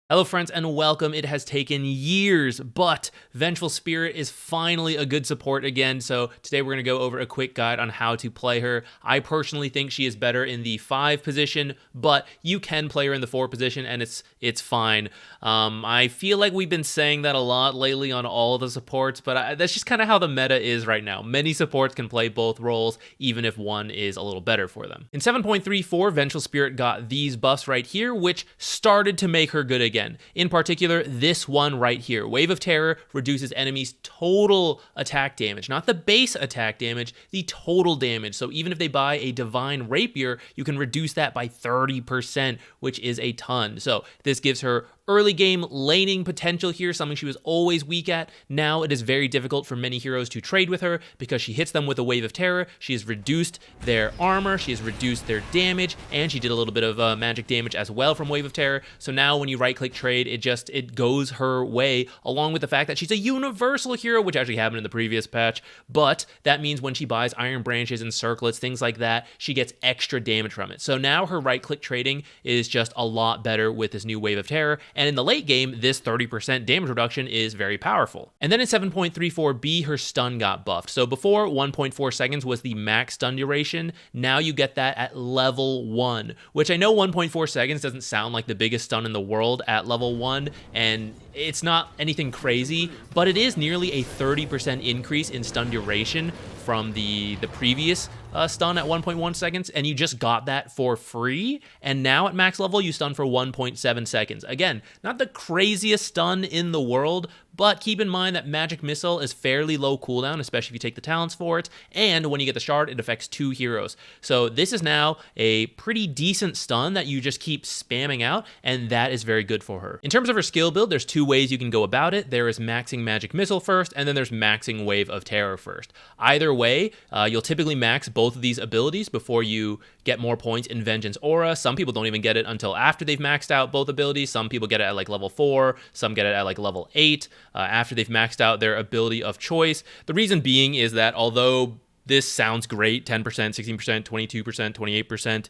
Hello friends and welcome. It has taken years, but Vengeful Spirit is finally a good support again, so today we're going to go over a quick guide on how to play her. I personally think she is better in the 5 position, but you can play her in the 4 position and it's fine. I feel like we've been saying that a lot lately on all the supports, but that's just kind of how the meta is right now. Many supports can play both roles, even if one is a little better for them. In 7.34, Vengeful Spirit got these buffs right here, which started to make her good again. In particular, this one right here. Wave of Terror reduces enemies' total attack damage, not the base attack damage, the total damage. So even if they buy a Divine Rapier, you can reduce that by 30%, which is a ton. So this gives her early game laning potential here, something she was always weak at. Now it is very difficult for many heroes to trade with her because she hits them with a Wave of Terror. She has reduced their armor, she has reduced their damage, and she did a little bit of magic damage as well from Wave of Terror. So now when you right-click trade, it goes her way, along with the fact that she's a universal hero, which actually happened in the previous patch. But that means when she buys Iron Branches and Circlets, things like that, she gets extra damage from it. So now her right-click trading is just a lot better with this new Wave of Terror. And in the late game, this 30% damage reduction is very powerful. And then in 7.34b, her stun got buffed. So before, 1.4 seconds was the max stun duration. Now you get that at level 1, which I know 1.4 seconds doesn't sound like the biggest stun in the world at level 1, and it's not anything crazy, but it is nearly a 30% increase in stun duration from the previous stun at 1.1 seconds, and you just got that for free. And now at max level, you stun for 1.7 seconds. Again, not the craziest stun in the world, but keep in mind that Magic Missile is fairly low cooldown, especially if you take the talents for it, and when you get the shard, it affects 2 heroes. So this is now a pretty decent stun that you just keep spamming out, and that is very good for her. In terms of her skill build, there's 2 ways you can go about it. There is maxing Magic Missile first, and then there's maxing Wave of Terror first. Either way, you'll typically max both of these abilities before you get more points in Vengeance Aura. Some people don't even get it until after they've maxed out both abilities. Some people get it at like level 4, some get it at like level 8. After they've maxed out their ability of choice. The reason being is that although this sounds great, 10%, 16%, 22%, 28%,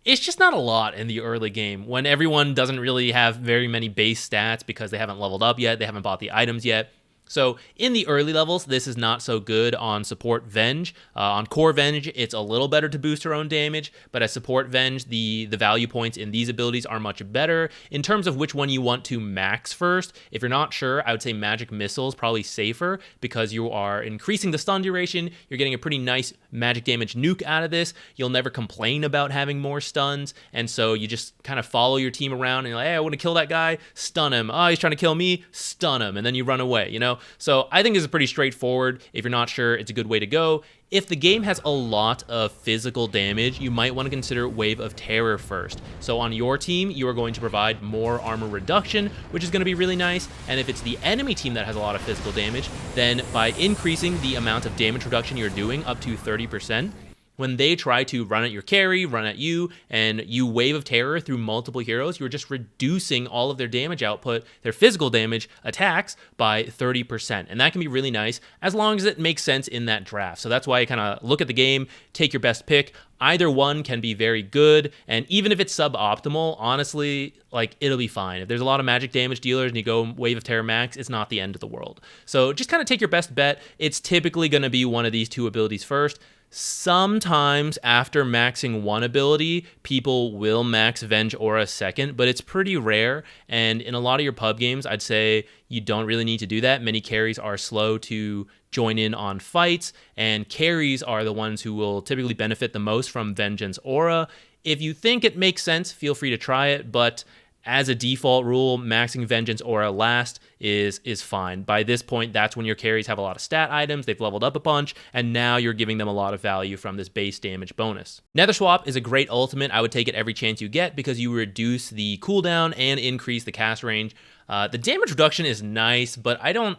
it's just not a lot in the early game when everyone doesn't really have very many base stats because they haven't leveled up yet, they haven't bought the items yet. So in the early levels, this is not so good on support Venge. On core Venge, it's a little better to boost her own damage, but as support Venge, the value points in these abilities are much better. In terms of which one you want to max first, if you're not sure, I would say Magic Missile is probably safer because you are increasing the stun duration. You're getting a pretty nice magic damage nuke out of this. You'll never complain about having more stuns, and so you just kind of follow your team around and you're like, hey, I want to kill that guy, stun him. Oh, he's trying to kill me, stun him, and then you run away, you know? So I think this is pretty straightforward. If you're not sure, it's a good way to go. If the game has a lot of physical damage, you might want to consider Wave of Terror first. So on your team, you are going to provide more armor reduction, which is going to be really nice. And if it's the enemy team that has a lot of physical damage, then by increasing the amount of damage reduction you're doing up to 30%, when they try to run at your carry, run at you, and you Wave of Terror through multiple heroes, you're just reducing all of their damage output, their physical damage attacks, by 30%. And that can be really nice as long as it makes sense in that draft. So that's why I kind of look at the game, take your best pick. Either one can be very good, and even if it's suboptimal, honestly, like, it'll be fine. If there's a lot of magic damage dealers and you go Wave of Terror max, it's not the end of the world. So just kind of take your best bet. It's typically going to be one of these 2 abilities first. Sometimes after maxing one ability, people will max Venge Aura second, but it's pretty rare. And in a lot of your pub games, I'd say you don't really need to do that. Many carries are slow to join in on fights, and carries are the ones who will typically benefit the most from Vengeance Aura. If you think it makes sense, feel free to try it, but as a default rule, maxing Vengeance Aura last is fine. By this point, that's when your carries have a lot of stat items, they've leveled up a bunch, and now you're giving them a lot of value from this base damage bonus. Nether Swap is a great ultimate. I would take it every chance you get because you reduce the cooldown and increase the cast range. The damage reduction is nice, but I don't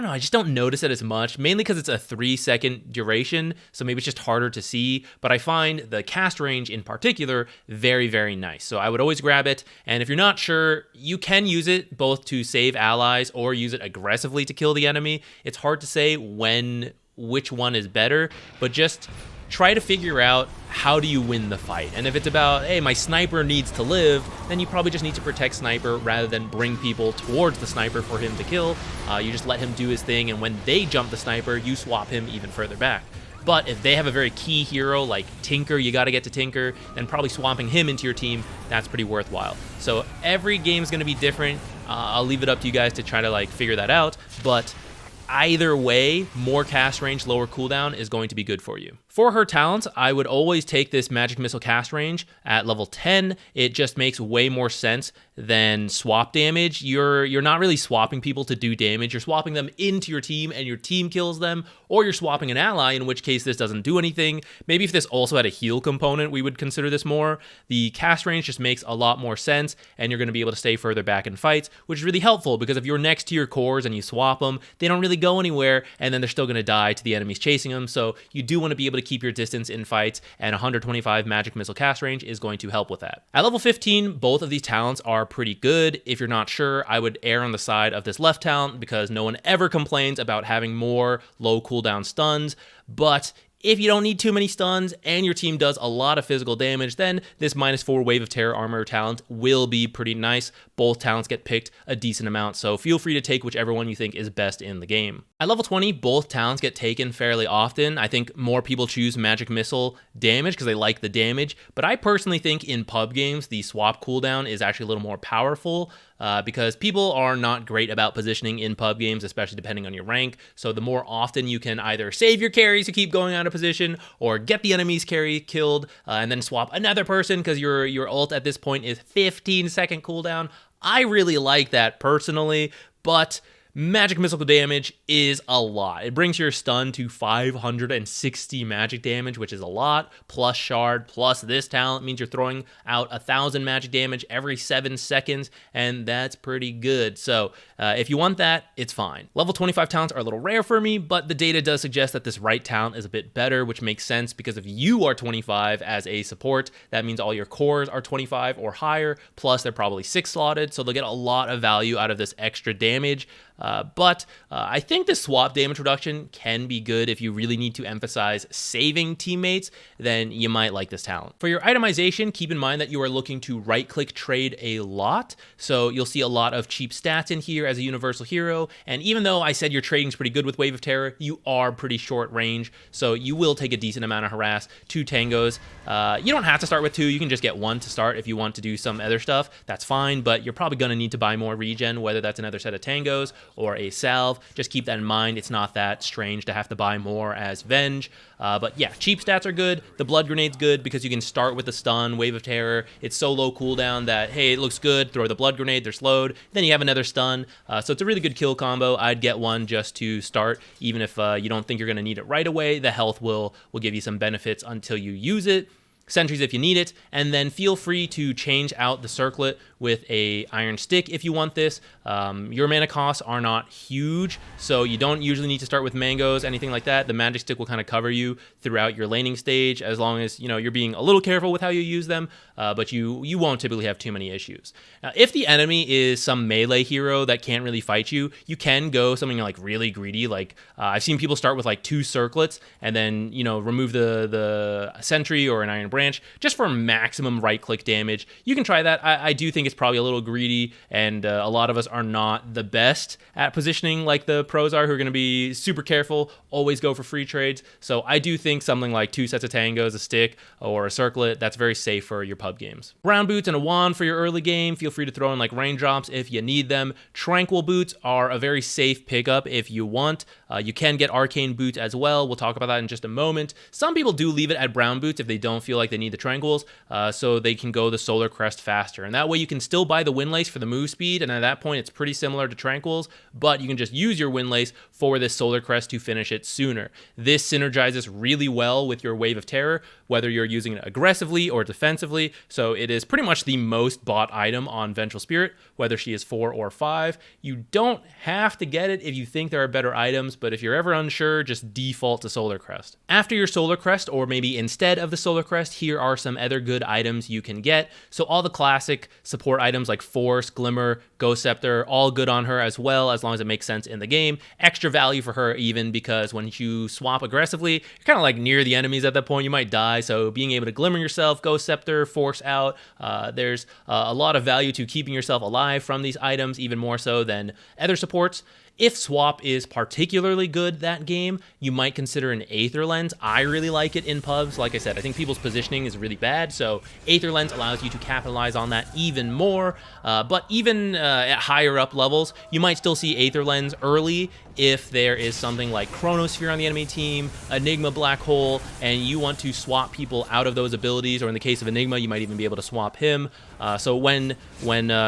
know, I just don't notice it as much, mainly because it's a 3-second duration, so maybe it's just harder to see, but I find the cast range in particular very, very nice. So I would always grab it, and if you're not sure, you can use it both to save allies or use it aggressively to kill the enemy. It's hard to say which one is better, but just try to figure out how do you win the fight. And if it's about, hey, my sniper needs to live, then you probably just need to protect sniper rather than bring people towards the sniper for him to kill. You just let him do his thing, and when they jump the sniper, you swap him even further back. But if they have a very key hero like Tinker, you got to get to Tinker, then probably swapping him into your team, that's pretty worthwhile. So every game is going to be different. I'll leave it up to you guys to try to like figure that out, but either way, more cast range, lower cooldown is going to be good for you. For her talents, I would always take this Magic Missile cast range at level 10. It just makes way more sense than swap damage. You're not really swapping people to do damage. You're swapping them into your team and your team kills them, or you're swapping an ally, in which case this doesn't do anything. Maybe if this also had a heal component, we would consider this more. The cast range just makes a lot more sense, and you're going to be able to stay further back in fights, which is really helpful because if you're next to your cores and you swap them, they don't really go anywhere, and then they're still going to die to the enemies chasing them. So you do want to be able to keep your distance in fights, and 125 Magic Missile cast range is going to help with that. At level 15, both of these talents are pretty good. If you're not sure, I would err on the side of this left talent because no one ever complains about having more low cooldown stuns, but if you don't need too many stuns and your team does a lot of physical damage, then this -4 Wave of Terror armor talent will be pretty nice. Both talents get picked a decent amount, so feel free to take whichever one you think is best in the game. At level 20, both talents get taken fairly often. I think more people choose Magic Missile damage because they like the damage, but I personally think in pub games, the swap cooldown is actually a little more powerful. Because people are not great about positioning in pub games, especially depending on your rank. So the more often you can either save your carries to keep going out of position, or get the enemy's carry killed, and then swap another person because your ult at this point is 15-second cooldown. I really like that personally, but Magic Missile damage is a lot. It brings your stun to 560 magic damage, which is a lot, plus shard, plus this talent means you're throwing out 1,000 magic damage every 7 seconds, and that's pretty good. So if you want that, it's fine. Level 25 talents are a little rare for me, but the data does suggest that this right talent is a bit better, which makes sense because if you are 25 as a support, that means all your cores are 25 or higher, plus they're probably 6 slotted, so they'll get a lot of value out of this extra damage. But I think the swap damage reduction can be good if you really need to emphasize saving teammates, then you might like this talent. For your itemization, keep in mind that you are looking to right-click trade a lot, so you'll see a lot of cheap stats in here as a universal hero, and even though I said your trading's pretty good with Wave of Terror, you are pretty short range, so you will take a decent amount of harass. 2 tangos. You don't have to start with 2, you can just get 1 to start if you want to do some other stuff, that's fine, but you're probably going to need to buy more regen, whether that's another set of tangos or a salve. Just keep that in mind. It's not that strange to have to buy more as Venge. But yeah, cheap stats are good. The blood grenade's good because you can start with the stun, Wave of Terror. It's so low cooldown that, hey, it looks good. Throw the blood grenade, they're slowed. Then you have another stun. So it's a really good kill combo. I'd get one just to start, even if you don't think you're going to need it right away. The health will give you some benefits until you use it. Sentries if you need it, and then feel free to change out the circlet with a iron stick if you want this. Your mana costs are not huge, so you don't usually need to start with mangoes, anything like that. The magic stick will kind of cover you throughout your laning stage as long as you're being a little careful with how you use them, but you won't typically have too many issues. Now, if the enemy is some melee hero that can't really fight you, you can go something like really greedy. Like I've seen people start with like 2 circlets and then remove the sentry or an iron branch just for maximum right-click damage. You can try that. I do think it's probably a little greedy, and a lot of us are not the best at positioning like the pros are, who are going to be super careful, always go for free trades. So I do think something like 2 sets of tangos, a stick, or a circlet, that's very safe for your pub games. Brown boots and a wand for your early game. Feel free to throw in like raindrops if you need them. Tranquil boots are a very safe pickup if you want. You can get arcane boots as well. We'll talk about that in just a moment. Some people do leave it at brown boots if they don't feel like they need the tranquils, so they can go the solar crest faster. And that way you can still buy the windlace for the move speed, and at that point it's pretty similar to tranquils, but you can just use your windlace for this solar crest to finish it sooner. This synergizes really well with your Wave of Terror, whether you're using it aggressively or defensively, so it is pretty much the most bought item on Vengeful Spirit, whether she is 4 or 5. You don't have to get it if you think there are better items, but if you're ever unsure, just default to Solar Crest. After your Solar Crest, or maybe instead of the Solar Crest, here are some other good items you can get. So all the classic support support items like Force, Glimmer, Ghost Scepter, all good on her as well, as long as it makes sense in the game. Extra value for her even because when you swap aggressively, you're kind of like near the enemies at that point. You might die, so being able to Glimmer yourself, Ghost Scepter, Force out, there's a lot of value to keeping yourself alive from these items, even more so than other supports. If swap is particularly good that game, you might consider an Aether Lens. I really like it in pubs. Like I said, I think people's positioning is really bad, so Aether Lens allows you to capitalize on that even more. But even at higher up levels, you might still see Aether Lens early if there is something like Chronosphere on the enemy team, Enigma Black Hole, and you want to swap people out of those abilities, or in the case of Enigma, you might even be able to swap him. So when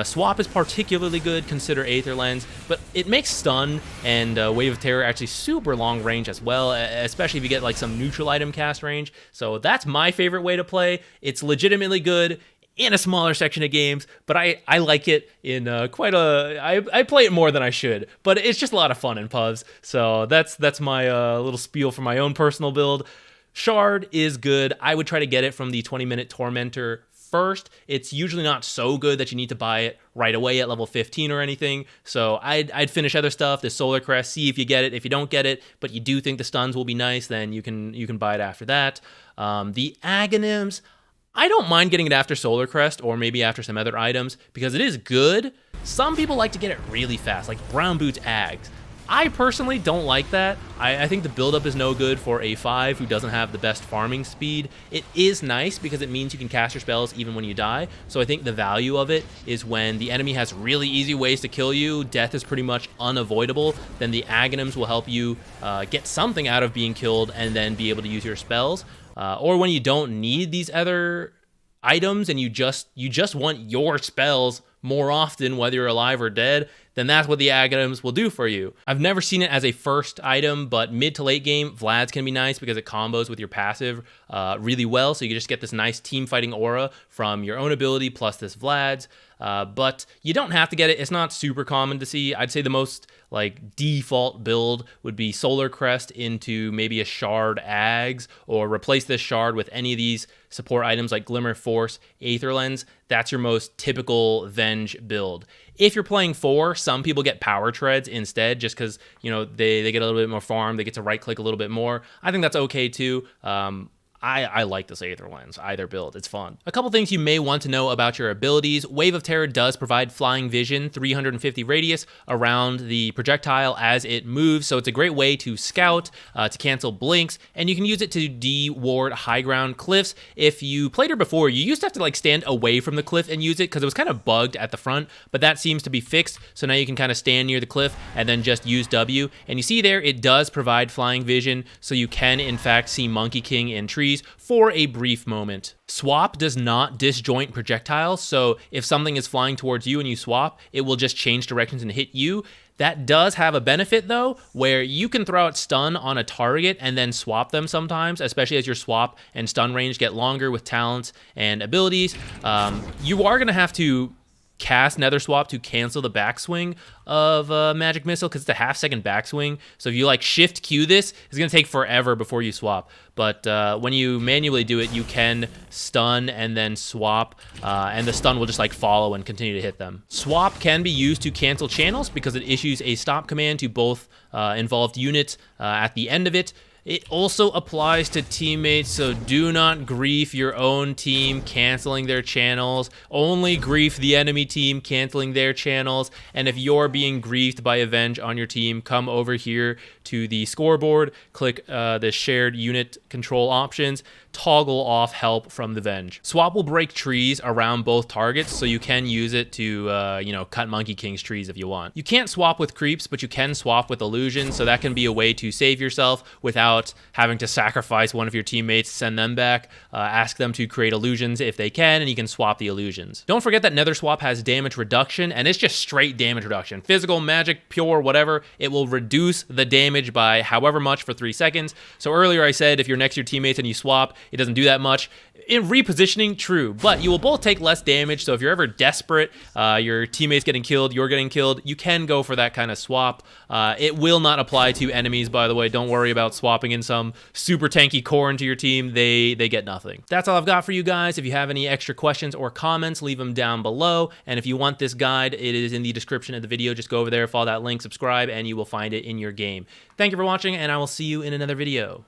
swap is particularly good, consider Aether Lens, but it makes stun and Wave of Terror actually super long range as well, especially if you get like some neutral item cast range. So that's my favorite way to play. It's legitimately good in a smaller section of games, but I like it in quite a... I play it more than I should, but it's just a lot of fun in pubs. So that's my little spiel for my own personal build. Shard is good. I would try to get it from the 20-minute Tormentor first. It's usually not so good that you need to buy it right away at level 15 or anything. So I'd finish other stuff, the Solar Crest, see if you get it. If you don't get it, but you do think the stuns will be nice, then you can buy it after that. The Aghanims, I don't mind getting it after Solar Crest or maybe after some other items because it is good. Some people like to get it really fast, like Brown Boots Ags. I personally don't like that. I think the buildup is no good for a 5 who doesn't have the best farming speed. It is nice because it means you can cast your spells even when you die. So I think the value of it is when the enemy has really easy ways to kill you, death is pretty much unavoidable, then the Aghanims will help you get something out of being killed and then be able to use your spells. Or when you don't need these other items and you just want your spells more often, whether you're alive or dead, then that's what the Aghanims will do for you. I've never seen it as a first item, but mid to late game, Vlad's can be nice because it combos with your passive really well, so you just get this nice team fighting aura from your own ability plus this Vlad's. But you don't have to get it. It's not super common to see. I'd say the most like default build would be Solar Crest into maybe a Shard Ags, or replace this Shard with any of these support items like Glimmer, Force, Aether Lens. That's your most typical Venge build. If you're playing 4, some people get Power Treads instead just because, you know, they get a little bit more farm, they get to right click a little bit more. I think that's okay too. I like this Aether Lens, either build, it's fun. A couple things you may want to know about your abilities. Wave of Terror does provide flying vision, 350 radius around the projectile as it moves, so it's a great way to scout, to cancel blinks, and you can use it to de-ward high ground cliffs. If you played her before, you used to have to like stand away from the cliff and use it because it was kind of bugged at the front, but that seems to be fixed, so now you can kind of stand near the cliff and then just use W. And you see there, it does provide flying vision, so you can in fact see Monkey King in trees for a brief moment. Swap does not disjoint projectiles, so if something is flying towards you and you swap, it will just change directions and hit you. That does have a benefit though, where you can throw out stun on a target and then swap them sometimes, especially as your swap and stun range get longer with talents and abilities. You are going to have to cast Nether Swap to cancel the backswing of Magic Missile because it's a half-second backswing. So if you like shift Q this, it's going to take forever before you swap. But when you manually do it, you can stun and then swap, and the stun will just like follow and continue to hit them. Swap can be used to cancel channels because it issues a stop command to both involved units at the end of it. It also applies to teammates, so do not grief your own team canceling their channels. Only grief the enemy team canceling their channels. And if you're being griefed by a Venge on your team, come over here to the scoreboard, click the shared unit control options, toggle off help from the Venge. Swap will break trees around both targets, so you can use it to, you know, cut Monkey King's trees if you want. You can't swap with creeps, but you can swap with illusions, so that can be a way to save yourself without having to sacrifice one of your teammates, send them back, ask them to create illusions if they can, and you can swap the illusions. Don't forget that Nether Swap has damage reduction, and it's just straight damage reduction. Physical, magic, pure, whatever, it will reduce the damage by however much for 3 seconds. So earlier I said if you're next to your teammates and you swap, it doesn't do that much. In repositioning, true, but you will both take less damage, so if you're ever desperate, your teammate's getting killed, you're getting killed, you can go for that kind of swap. It will not apply to enemies, by the way. Don't worry about swapping in some super tanky core into your team. They get nothing. That's all I've got for you guys. If you have any extra questions or comments, leave them down below, and if you want this guide, it is in the description of the video. Just go over there, follow that link, subscribe, and you will find it in your game. Thank you for watching, and I will see you in another video.